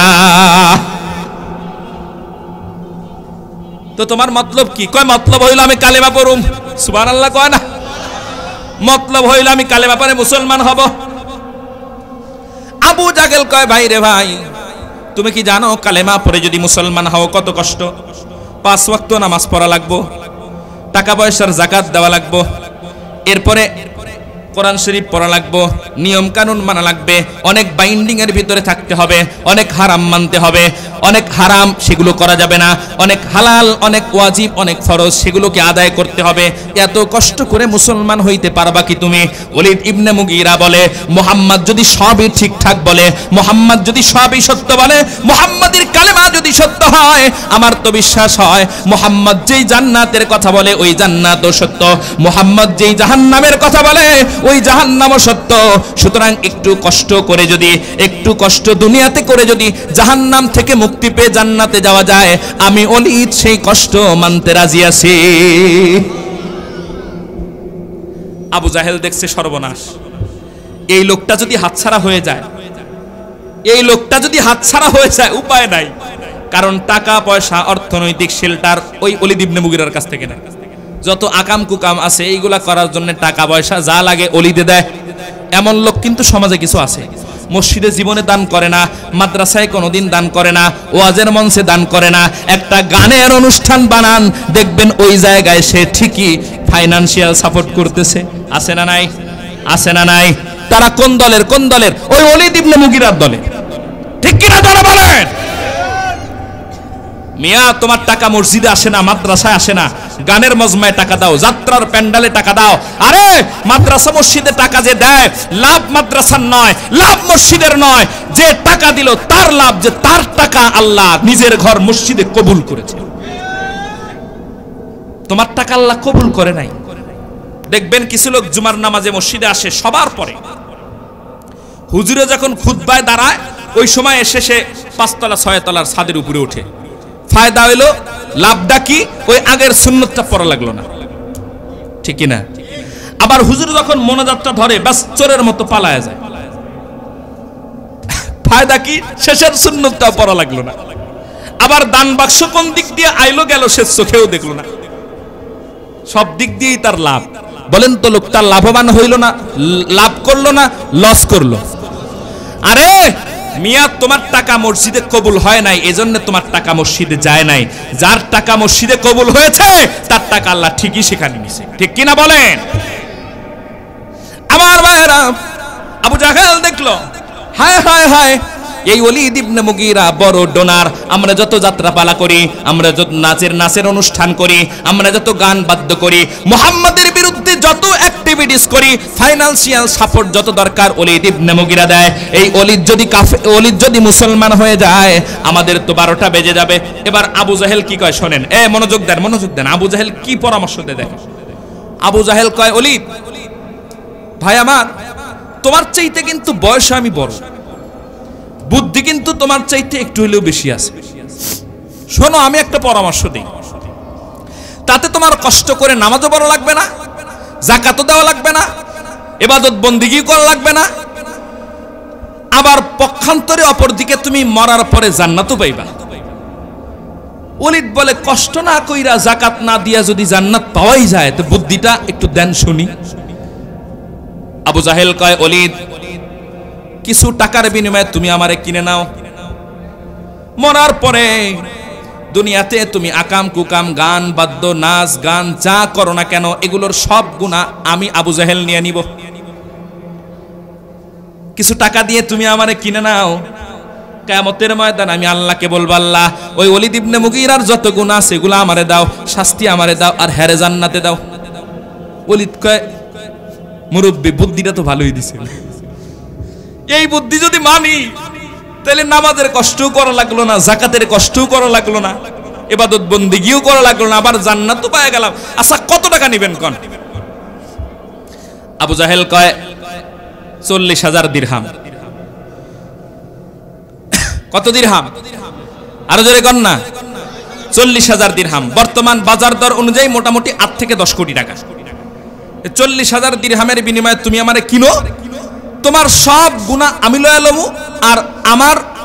তো তোমার মতলব কি? কয় মতলব হইল আমি কালেমা পড়ুম। সুবহানাল্লাহ কয় না, মতলব হইল আমি কালেমা পড়ে মুসলমান হব। আবু জাহেল কয়, ভাই রে ভাই তুমি কি জানো কালেমা পড়ে যদি মুসলমান হও কত কষ্ট? 5 ওয়াক্ত নামাজ পড়া লাগবো, টাকা পয়সার যাকাত দেওয়া লাগবো, এরপরে কোরআন শরীফ পড়া লাগবো, নিয়ম কানুন মানা লাগবে, অনেক বাইন্ডিং এর ভিতরে থাকতে হবে, অনেক হারাম মানতে হবে, অনেক হারাম সেগুলো করা যাবে না, অনেক হালাল, অনেক ওয়াজিব, অনেক ফরজ সেগুলোকে আদায় করতে হবে। এত কষ্ট করে মুসলমান হইতে পারবা কি তুমি? ওলীদ ইবনে মুগীরা বলে, মুহাম্মদ যদি সবই ঠিকঠাক বলে, মুহাম্মদ যদি সবই সত্য বলে, মুহাম্মাদের কালেমা যদি সত্য হয়, আমার তো বিশ্বাস হয় মুহাম্মদ যেই জান্নাতের কথা বলে ওই জান্নাতও সত্য, মুহাম্মদ যেই জাহান্নামের কথা বলে ওই জাহান্নামও সত্য। সুতরাং একটু কষ্ট করে যদি, একটু কষ্ট দুনিয়াতে করে যদি জাহান্নাম থেকে মুক্তি পেয়ে জান্নাতে যাওয়া যায়, আমি ওলীদ সেই কষ্ট মানতে রাজি আছি। আবু জাহেল দেখছে সর্বনাশ, এই লোকটা যদি হাতছাড়া হয়ে যায়, এই লোকটা যদি হাতছাড়া হয়ে যায় উপায় নাই, কারণ টাকা পয়সা অর্থনৈতিক শেল্টার ওই ওলীদ ইবনে মুগীরার কাছ থেকে নেয়। যত আকাম কুকাম আছে এইগুলা করার জন্য টাকা পয়সা যা লাগে ওলীদে দেয়। এমন লোক কিন্তু সমাজে কিছু আছে, মসজিদে জীবনে দান করে না, মাদ্রাসায় কোনোদিন দান করে না, ওয়াজের মঞ্চে দান করে না, একটা গানের অনুষ্ঠান বানান দেখবেন ওই জায়গায় সে ঠিকই ফাইনান্সিয়াল সাপোর্ট করতেছে। আছে না নাই? আছে না নাই? তারা কোন দলের? কোন দলের? ওই ওলীদ ইবনে মুগীরার দলের। ঠিক কিনা তারা বলেন? মিয়া তোমার টাকা মসজিদে আসে না, মাদ্রাসায় আসে না, গানের মজমায় টাকা দাও, যাত্রার প্যান্ডালে টাকা দাও। আরে মাদ্রাসা মসজিদে টাকা যে দেয়, লাভ মাদ্রাসার নয়, লাভ মসজিদের নয়, যে টাকা দিল তার লাভ, যে তার টাকা আল্লাহ নিজের ঘর মসজিদে কবুল করেছে। তোমার টাকা আল্লাহ কবুল করে নাই। দেখবেন কিছু লোক জুমার নামাজে মসজিদে আসে সবার পরে, হুজুরে যখন খুতবায় দাঁড়ায় ওই সময় এসে সে 5 তলা 6 তলার ছাদের উপরে ওঠে। ফায়দা হইলো, লাভটা কি? ওই আগের সুন্নতটা পড়া লাগলো না। ঠিক কিনা? আবার হুজুর যখন মোনাজাতটা ধরে ব্যাস চোরের মতো পালায়া যায়। ফায়দা কি? শেষের সুন্নতটা পড়া লাগলো না। আবার দান বাক্স কোন দিক দিয়ে আইলো গেল সে চোখেও দেখলো না। সব দিক দিয়েই তার লাভ। বলেন তো লোকটা লাভবান হইল না? লাভ করলো না লস করলো? আরে মিয়া তোমার টাকা মসজিদে কবুল হয় নাই, এজন্য তোমার টাকা মসজিদে যায় নাই। যার টাকা মসজিদে কবুল হয়েছে তার টাকা আল্লাহ ঠিকই সেখানে নিছে। ঠিক কিনা বলেন? আমার ভাইরা, আবু জাহেল দেখলো, হায় হায় হায়, এই ওলীদ ইবনে মুগীরা বড় ডোনার। আমরা যত যাত্রাপালা করি, আমরা যত নাচের অনুষ্ঠান করি, আমরা যত গান বাদ্য করি, মুহাম্মাদের বিরুদ্ধে যত অ্যাক্টিভিটিস করি, ফাইনান্সিয়াল সাপোর্ট যত দরকার ওলীদ ইবনে মুগীরা দেয়। এই ওলীদ যদি মুসলমান হয়ে যায় আমাদের তো 12টা বেজে যাবে। এবার আবু জাহেল কি কয় শোনেন, মনোযোগ দেন, মনোযোগ দেন। আবু জাহেল কি পরামর্শ দেয়? আবু জাহেল কয়, ওলীদ ভাই আমার, তোমার চাইতে কিন্তু বয়সে আমি বড়, বুদ্ধি কিন্তু তোমার চাইতে একটু হলেও বেশি আছে। শোনো আমি একটা পরামর্শ দিই, তাতে তোমার কষ্ট করে নামাজও পড়া লাগবে না, যাকাতও দেওয়া লাগবে না, ইবাদত বন্দেগী করা লাগবে না, আবার পক্ষান্তরে অপরদিকে তুমি মরার পরে জান্নাতও পাইবা। ওলীদ বলে, কষ্ট না কইরা যাকাত না দিয়া যদি জান্নাত পাওয়াই যায় তো বুদ্ধিটা একটু দেন শুনি। আবু জাহেল কয়, ওলীদ কিছু টাকার বিনিময়ে তুমি আমারে কিনে নাও, মরার পরে দুনিয়াতে তুমি আকাম কুকাম, গান বাদ্য, নাচ গান যা করো না কেন এগুলোর সব গুনাহ আমি আবু জাহেল নিয়ে নিব। কিছু টাকা দিয়ে তুমি আমারে কিনে নাও, কিয়ামতের ময়দানে আমি আল্লাহকে বলবো, আল্লাহ ওই ওলীদ ইবনে মুগীরার যত গুনাহ আছে এগুলো আমারে দাও, শাস্তি আমারে দাও, আর হেরে জান্নাতে দাও। ওলীদ কয়, মুরব্বী বুদ্ধিটা তো ভালোই দিছে, এই বুদ্ধি যদি মানি তাহলে নামাজের কষ্টও করা লাগলো না, যাকাতের কষ্টও করা লাগলো না, ইবাদত বন্দেগীও করা লাগলো না, আবার জান্নাতও পেয়ে গেলাম। আচ্ছা কত টাকা নেবেন কোন? আবু জাহেল কয় 40,000 দিরহাম। কত দিরহাম? আরো জোরে কন না। 40,000 দিরহাম বর্তমান বাজার দর অনুযায়ী মোটামুটি 8 থেকে 10 কোটি টাকা। 40,000 দিরহামের বিনিময়ে তুমি আমারে কিনো, তোমার সব গুনাহ আমি লয়া লমু, আর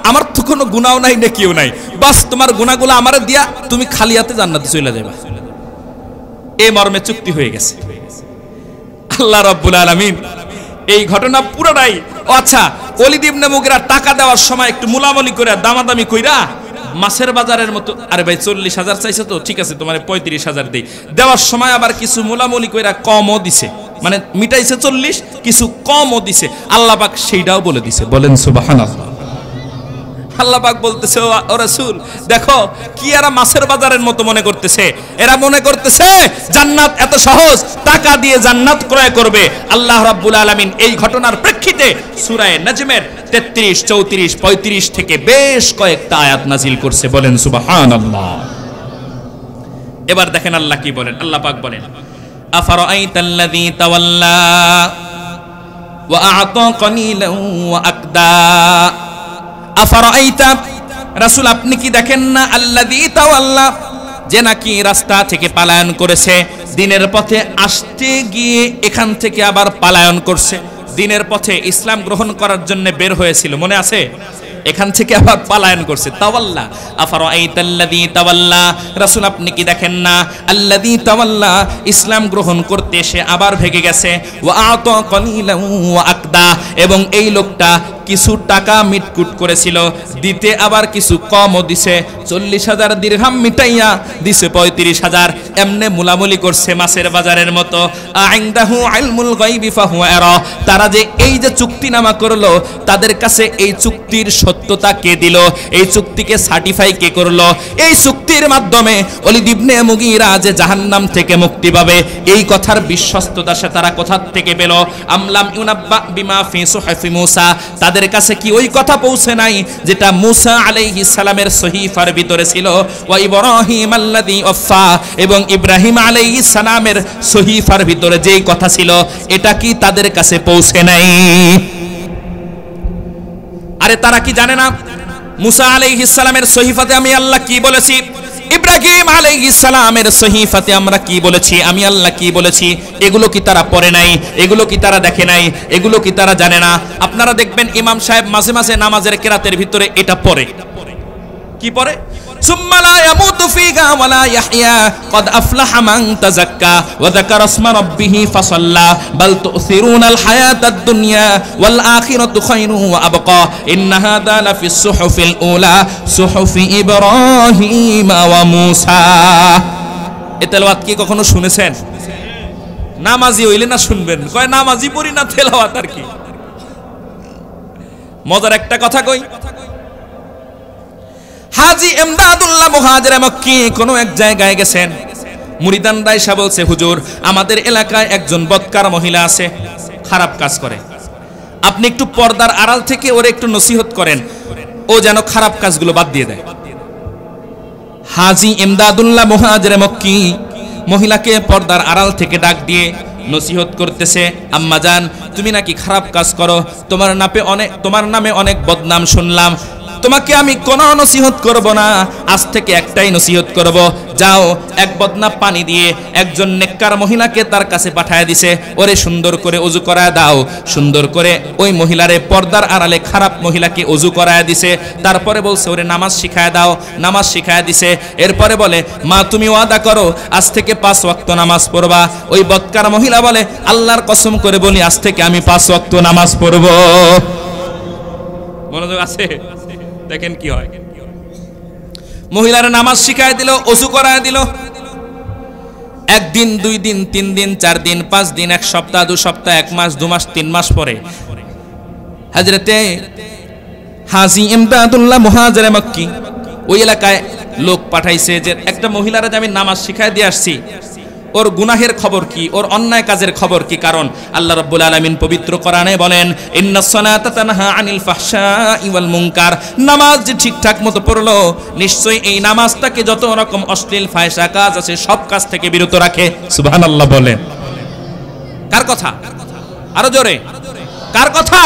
আমার তো কোনো গুনাহও নাই নেকিও নাই, বাস তোমার গুনাহগুলো আমারে দিয়া তুমি খালি হাতে জান্নাতে চলে যাবে। এই মর্মে চুক্তি হয়ে গেছে। আল্লাহ রাব্বুল আলামিন এই ঘটনা পুরোটাই, আচ্ছা ওলীদ ইবনে মুগীরা টাকা দেওয়ার সময় একটু মুলামুলি করে দামাদামি কইরা মাছের বাজারের মতো, আরে ভাই 40,000 চাইছে তো ঠিক আছে তোমার 35,000 দেই, দেওয়ার সময় আবার কিছু মুলামুলি কইরা কমও দিছে, মানে মিটাইছে 40, কিছু কমও দিছে। আল্লাহ পাক সেইটাও বলে দিছে, বলেন সুবহানাল্লাহ। আল্লাহ পাক বলতেছে, ও রাসূল দেখো কি এরা মাছের বাজারের মতো মনে করতেছে, এরা মনে করতেছে জান্নাত এত সহজ, টাকা দিয়ে জান্নাত ক্রয় করবে। আল্লাহ রাব্বুল আলামিন এই ঘটনার প্রেক্ষিতে সূরা নাজমের 33, 34, 35 থেকে বেশ কয়েকটা আয়াত নাজিল করছে, বলেন সুবহানাল্লাহ। এবার দেখেন আল্লাহ কি বলেন। আল্লাহ পাক বলেন, আফারাআইতাল্লাযী তাওয়াল্লা ওয়া আ'তা কালিলান ওয়া আকদা। আফারাআইতা, রাসূল আপনি কি দেখেন না, আল্লাযী তাওয়াল্লা, যে নাকি রাস্তা থেকে পলায়ন করেছে, দিনের পথে আসতে গিয়ে এখান থেকে আবার পলায়ন করছে। দিনের পথে ইসলাম গ্রহণ করার জন্য বের হয়েছিল, মনে আছে? এখান থেকে আবার পলায়ন করছে। তাওয়াল্লা, আফারাআইতাল্লাযী তাওয়াল্লা, রাসূল আপনি কি দেখেন না, আল্লাযী তাওয়াল্লা, ইসলাম গ্রহণ করতে এসে আবার ভেগে গেছে, ওয়া আ'তা কালিলান ওয়া আকদা, এবং এই লোকটা কিছু টাকা মিটকুট করেছিল, দিতে আবার কিছু কমও দিছে। 40,000 দিরহাম মিটাইয়া দিছে 35,000, এমনে মুলামুলি করছে মাছের বাজারের মতো। আইনদাহু ইলমুল গায়বি ফাহুয়া ইয়ারা, তারা যে এই যে চুক্তিনামা করলো, তাদের কাছে এই চুক্তির সত্যতা কে দিল, এই চুক্তিকে সার্টিফাই কে করলো? এই চুক্তির মাধ্যমে ওলীদ ইবনে মুগীরা যে জাহান্নাম থেকে মুক্তি পাবে, এই কথার বিশ্বস্ততা সে তারা কোথা থেকে পেল? আমলাম ইউনাব্বা বিমা ফি সুহফি মূসা, তাদের কাছে কি ওই কথা পৌঁছে নাই যেটা মূসা আলাইহিস সালামের সহিফার ভিতরে ছিল? ওয়া ইব্রাহিম আল্লাযী ওয়াফা, এবং ইব্রাহিম আলাইহিস সালামের সহিফার ভিতরে যেই কথা ছিল, এটা কি তাদের কাছে পৌঁছে নাই? আরে তারা কি জানে না মূসা আলাইহিস সালামের সহিফাতে আমি আল্লাহ কি বলেছি, ইব্রাহিম আলাইহিস সালামের সহিফাতে আমরা কি বলেছি, আমি আল্লাহ কি বলেছি? এগুলো কি তারা পড়ে নাই? এগুলো কি তারা দেখে নাই? এগুলো কি তারা জানে না? আপনারা দেখবেন ইমাম সাহেব মাঝে মাঝে নামাজের কেরাতের ভিতরে এটা পড়ে। কি পড়ে? সুম্মা লা ইয়ামুতু ফিহা ওয়া লা ইয়াহইয়া ক্বাদ আফলাহা মান তাযাক্কা ওয়া যাকারা ইসমা রাব্বিহি ফাসাল্লা বাল তুসিরুনাল হায়াতাদ দুনিয়া ওয়াল আখিরাতু খায়রুন ওয়া আবকা ইন্না হাযা লাফিস সুহুফিল উলা সুহুফি ইব্রাহিম ওয়া মূসা। এই তেলাওয়াত কি কখনো শুনেছেন? নামাজি হইলে না শুনবেন, কয় নামাজি পড়ি না, তেলাওয়াত আর কি। মজার একটা কথা কই, হাজী ইমদাদুল্লাহ মুহাজিরে মক্কি কোন এক জায়গায় গেছেন, মুরিদানরা এসে বলছে, হুজুর আমাদের এলাকায় একজন বদকার মহিলা আছে, খারাপ কাজ করে, আপনি একটু পর্দার আড়াল থেকে ওরে একটু নসিহত করেন, ও যেন খারাপ কাজগুলো বাদ দিয়ে দেয়। হাজী ইমদাদুল্লাহ মুহাজিরে মক্কি মহিলাকে পর্দার আড়াল থেকে ডাক দিয়ে নসিহত করতেছে, আম্মা জান তুমি নাকি খারাপ কাজ করো, তোমার নামে অনেক বদনাম শুনলাম, তোমাকে আমি কোনো নসিহত করব না, আজ থেকে একটাই নসিহত করব, যাও এক বদনা পানি দিয়ে একজন নেককার মহিলাকে তার কাছে পাঠায় দিছে, ওরে সুন্দর করে ওযু করায় দাও। সুন্দর করে ওই মহিলারে পর্দার আড়ালে খারাপ মহিলাকে ওযু করায় দিছে, তারপরে বলছে ওরে নামাজ শিখায় দাও, নামাজ শিখায় দিছে। এরপরে বলে, মা তুমি ওয়াদা করো আজ থেকে 5 ওয়াক্ত নামাজ পড়বা। ওই বদকার মহিলা বলে, আল্লাহর কসম করে বলি আজ থেকে আমি 5 ওয়াক্ত নামাজ পড়ব। মনোযোগ আছে? দেখেন কি হয়, মহিলারা নামাজ শিখায় দিল, ওযু করায় দিল। একদিন, 2 দিন, 3 দিন, 4 দিন, 5 দিন, 1 সপ্তাহ, 2 সপ্তাহ, 1 মাস, 2 মাস, 3 মাস পরে হযরতে হাজী ইমদাদুল্লাহ মুহাজির মক্কি ওই এলাকায় লোক পাঠাইছে যে একটা মহিলারা যে আমি নামাজ শিখায় দিয়ে আসছি, ওর গুনাহের খবর কি, ওর অন্যায় কাজের খবর কি। কারণ আল্লাহ রাব্বুল আলামিন পবিত্র কোরআনে বলেন, ইন্নাস সালাতা তানহা আনিল ফাহশাই ওয়াল মুনকার, নামাজ যে ঠিকঠাক মতো পড়লো নিশ্চয়ই এই নামাজটাকে যত রকম অশ্লীল ফাহিশা কাজ আছে সব কাজ থেকে বিরত রাখে। সুবহানাল্লাহ বলেন। কার কথা? আরো জোরে, কার কথা?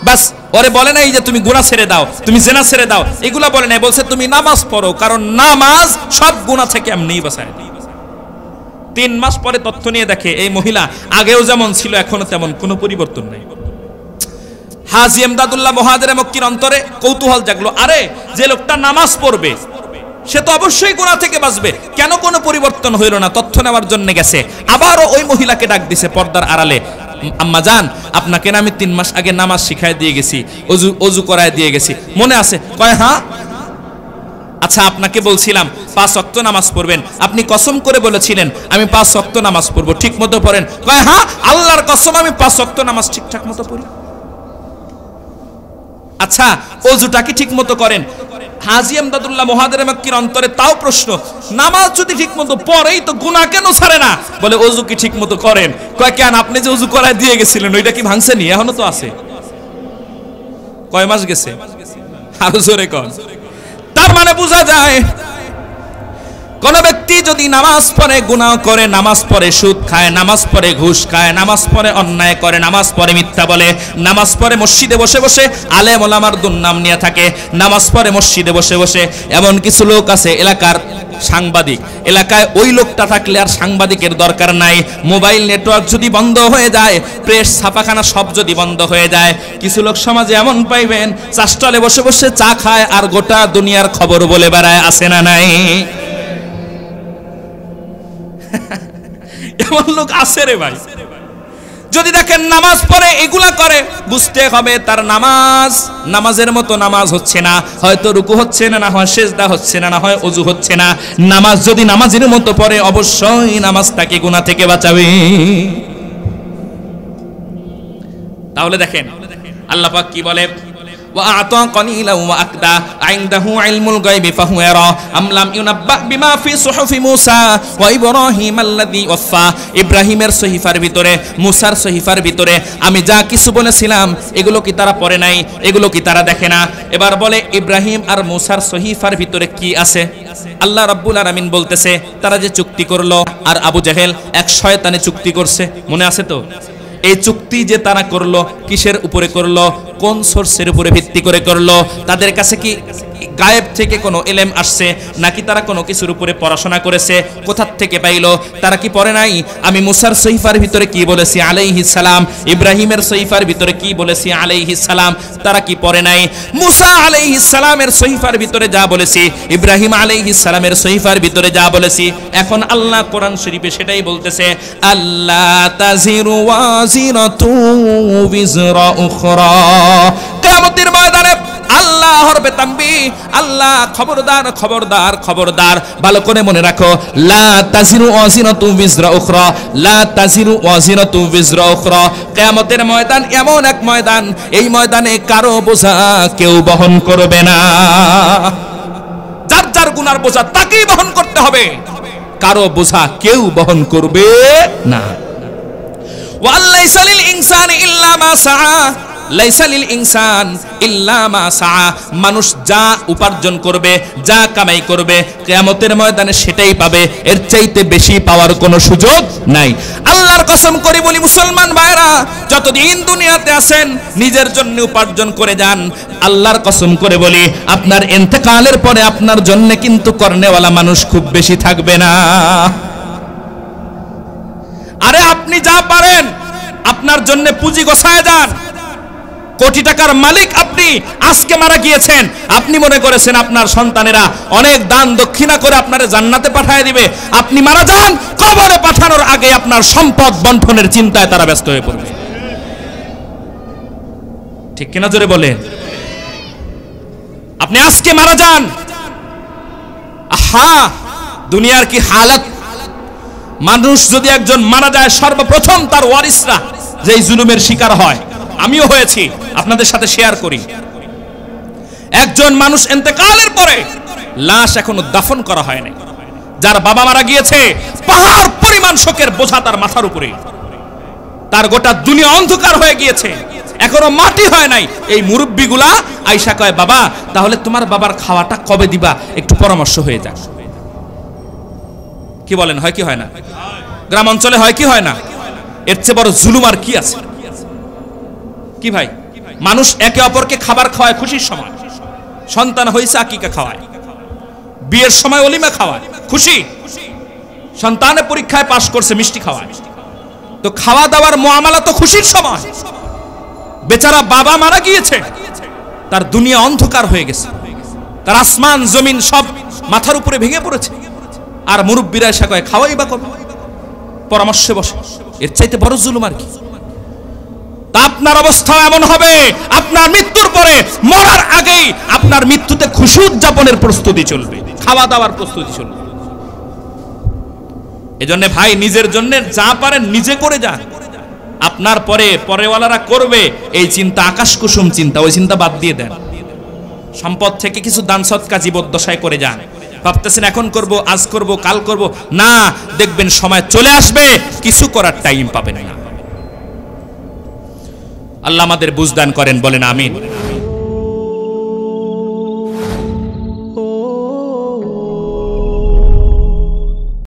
বাস ওরে বলে নাই যে তুমি গুনাহ ছেড়ে দাও, তুমি জিনা ছেড়ে দাও, এগুলা বলে নাই, বলছে তুমি নামাজ পড়ো, কারণ নামাজ সব গুনাহ থেকে এমনিই বাঁচায়। 3 মাস পরে তথ্য নিয়ে দেখে এই মহিলা আগেও যেমন ছিল এখনো তেমন, কোনো পরিবর্তন নাই। হাজী ইমদাদুল্লাহ মুহাজির মক্কির অন্তরে কৌতূহল জাগলো, আরে যে লোকটা নামাজ পড়বে সে তো অবশ্যই গুনাহ থেকে বাঁচবে, কেন কোনো পরিবর্তন হইল না? তথ্য নেওয়ার জন্য গেছে, আবারও ওই মহিলাকে ডাক দিছে পর্দার আড়ালে, আম্মা জান আপনাকে না আমি 3 মাস আগে নামাজ শিখায় দিয়ে গেছি, অজু করায় দিয়ে গেছি, মনে আছে? কয় হ্যাঁ। আচ্ছা আপনাকে বলছিলাম 5 ওয়াক্ত নামাজ পড়বেন, আপনি কসম করে বলেছিলেন আমি 5 ওয়াক্ত নামাজ পড়বো, ঠিক মতো পড়েন? কয় হ্যাঁ আল্লাহর কসম আমি 5 ওয়াক্ত নামাজ ঠিকঠাক মতো পড়ি। আচ্ছা অজুটা কি ঠিক মতো করেন? হাজী ইমদাদুল্লাহ মুহাজির মক্কির অন্তরে তাও প্রশ্ন, নামাজ যদি ঠিক মতো পড়েই তো গুনাহ কেন ছাড়ে না? বলে অজু কি ঠিক মতো করেন? কয় কেন, আপনি যে অজু করায় দিয়ে গেছিলেন ওইটা কি ভাঙছেনি? এখনো তো আছে। কয় মাস গেছে? আরো জোরে কর। তার মানে বোঝা যায় কোন ব্যক্তি যদি নামাজ পড়ে গুনাহ করে, নামাজ পড়ে সুদ খায়, নামাজ পড়ে ঘুষ খায়, নামাজ পড়ে অন্যায় করে, নামাজ পড়ে মিথ্যা বলে, নামাজ পড়ে মসজিদে বসে বসে আলেম ওলামার দুর্নাম নিয়ে থাকে, নামাজ পড়ে মসজিদে বসে বসে, এমন কিছু লোক আছে এলাকার সাংবাদিক, এলাকায় ওই লোকটা থাকলে আর সাংবাদিকের দরকার নাই। মোবাইল নেটওয়ার্ক যদি বন্ধ হয়ে যায়, প্রেস ছাপাখানা সব যদি বন্ধ হয়ে যায়, কিছু লোক সমাজে এমন পাইবেন চা স্টলে বসে বসে চা খায় আর গোটা দুনিয়ার খবর বলে বেড়ায়, আছে না নাই? এমন লোক আছে রে ভাই। যদি দেখেন নামাজ পড়ে এগুলা করে, বুঝতে হবে তার নামাজের মতো নামাজ হচ্ছে না, হয়তো রুকু হচ্ছে না, না হয় সিজদা হচ্ছে না, না হয় ওযু হচ্ছে না। নামাজ যদি নামাজের মতো পড়ে অবশ্যই নামাজটাকে গুনাহ থেকে বাঁচাবে। তাহলে দেখেন আল্লাহ পাক কি বলে, وأعطى قليلا وأكدا عنده علم الغيب فهو يرى أم لم ينبأ بما في صحف موسى وإبراهيم الذي وفى। ইব্রাহিমের সহিফার ভিতরে, মুসার সহিফার ভিতরে আমি যা কিছু বলেছিলাম এগুলো কি তারা পড়ে নাই? এগুলো কি তারা দেখে না? এবার বলে ইব্রাহিম আর মুসার সহিফার ভিতরে কি আছে? আল্লাহ রাব্বুল আলামিন বলতেছে তারা যে চুক্তি করলো আর আবু জাহেল এক শয়তানে চুক্তি করছে, মনে আছে তো? এই চুক্তি যে তারা করলো কিসের উপরে করলো, কোন সোর্সের উপরে ভিত্তি করে করলো? তাদের কাছে কি গায়েব থেকে কোনো ইলম আসছে, নাকি তারা কোনো কিছুর উপরে পড়াশোনা করেছে? কোথার থেকে পাইলো? তারা কি পড়ে নাই আমি মুসার সহিফার ভিতরে কি বলেছি আলাইহিস সালাম, ইব্রাহিমের সহিফার ভিতরে কি বলেছি আলাইহিস সালাম? তারা কি পড়ে নাই? মুসা আলাইহিস সালামের সহিফার ভিতরে যা বলেছি, ইব্রাহিম আলাইহিস সালামের সহিফার ভিতরে যা বলেছি, এখন আল্লাহ কোরআন শরীফে সেটাই বলতেছে, আল্লাহ তাজিরু ওয়াজিরাতু বিজরা উখরা। কিয়ামতের ময়দানে আল্লাহর বেতাম্বি, আল্লাহ খবরদার খবরদার খবরদার, ভালো করে মনে রাখো, লা তাজিরু ওয়াজিরাতু বিজরা উখরা, লা তাজিরু ওয়াজিরাতু বিজরা উখরা। কিয়ামতের ময়দান এমন এক ময়দান, এই ময়দানে কারো বোঝা কেউ বহন করবে না। যার যার গুনার বোঝা তাকেই বহন করতে হবে, কারো বোঝা কেউ বহন করবে না। ওয়ালাইসা লিল ইনসানি ইল্লা মা সাআ, লাইসা লিল ইনসান ইল্লা মা সাআ। মানুষ যা উপার্জন করবে, যা কামাই করবে, কিয়ামতের ময়দানে সেটাই পাবে, এর চাইতে বেশি পাওয়ার কোনো সুযোগ নাই। আল্লাহর কসম করে বলি মুসলমান ভাইরা, যতদিন দুনিয়াতে আছেন নিজের জন্য উপার্জন করে যান। আল্লাহর কসম করে বলি আপনার ইন্তেকালের পরে আপনার জন্য কিন্তু করনেওয়ালা মানুষ খুব বেশি থাকবে না। আরে আপনি যা পারেন আপনার জন্য পুঁজি গোছায় যান। কোটি টাকার মালিক আপনি, আজকে মারা গিয়েছেন, আপনি মনে করেছেন আপনার সন্তানেরা অনেক দান দক্ষিণা করে আপনারে জান্নাতে পাঠিয়ে দিবে। আপনি মারা যান, কবরে পাঠানোর আগে আপনার সম্পদ বন্টনের চিন্তায় তারা ব্যস্ত হয়ে পড়বে। ঠিক কিনা জোরে বলেন? আপনি আজকে মারা যান, আহা দুনিয়ার কি হালত। মানুষ যদি একজন মারা যায়, সর্বপ্রথম তার ওয়ারিসরা যেই জুলুমের শিকার হয়, আমিও হয়েছি, আপনাদের সাথে শেয়ার করি। একজন মানুষ ইন্তেকালের পরে লাশ এখনো দাফন করা হয় নাই, যার বাবা মারা গিয়েছে পাহাড় পরিমাণ শোকের বোঝা তার মাথার উপরে, তার গোটা দুনিয়া অন্ধকার হয়ে গিয়েছে, এখনো মাটি হয় নাই। এই মুরব্বিগুলা আয়েশা কয়, বাবা তাহলে তোমার বাবার খাওয়াটা কবে দিবা, একটু পরামর্শ হয়ে যাক। কি বলেন, হয় কি হয় না? গ্রাম অঞ্চলে হয় কি হয় না? এর চেয়ে বড় জুলুম আর কি আছে? কি ভাই, মানুষ একে অপরকে খাবার খাওয়ায় খুশির সময়, সন্তান হয়েছে আকিকা খাওয়ায়, বিয়ের সময় অলিমা খাওয়ায় খুশি, সন্তানের পরীক্ষায় পাশ করছে মিষ্টি খাওয়ায়। তো খাওয়া দাওয়ার মুআমালা তো খুশির সময়। বেচারা বাবা মারা গিয়েছে, তার দুনিয়া অন্ধকার হয়ে গেছে, তার আসমান জমিন সব মাথার উপরে ভেঙে পড়েছে, আর মুরব্বিরা এসে কয় খাওয়াই বা কবে, পরামর্শে বসে। এর চাইতে বড় জুলুম আর কি? তা আপনার অবস্থা এমন হবে, আপনার মৃত্যুর পরে, মরার আগেই আপনার মৃত্যুতে খুশি উদযাপনের প্রস্তুতি চলবে, খাওয়া দাওয়ার প্রস্তুতি চলবে। এজন্য ভাই নিজের জন্য যা পারেন নিজে করে যান, আপনার পরে পরেওয়ালারা করবে এই চিন্তা আকাশ কুসুম চিন্তা, ওই চিন্তা বাদ দিয়ে দেন। সম্পদ থেকে কিছু দান সদকা জীবদ্দশায় করে যান। ভাবতেছেন এখন করব, আজ করব, কাল করব, না, দেখবেন সময় চলে আসবে কিছু করার টাইম পাবেন না। আল্লাহ আমাদের বুঝদান করেন, বলেন আমিন।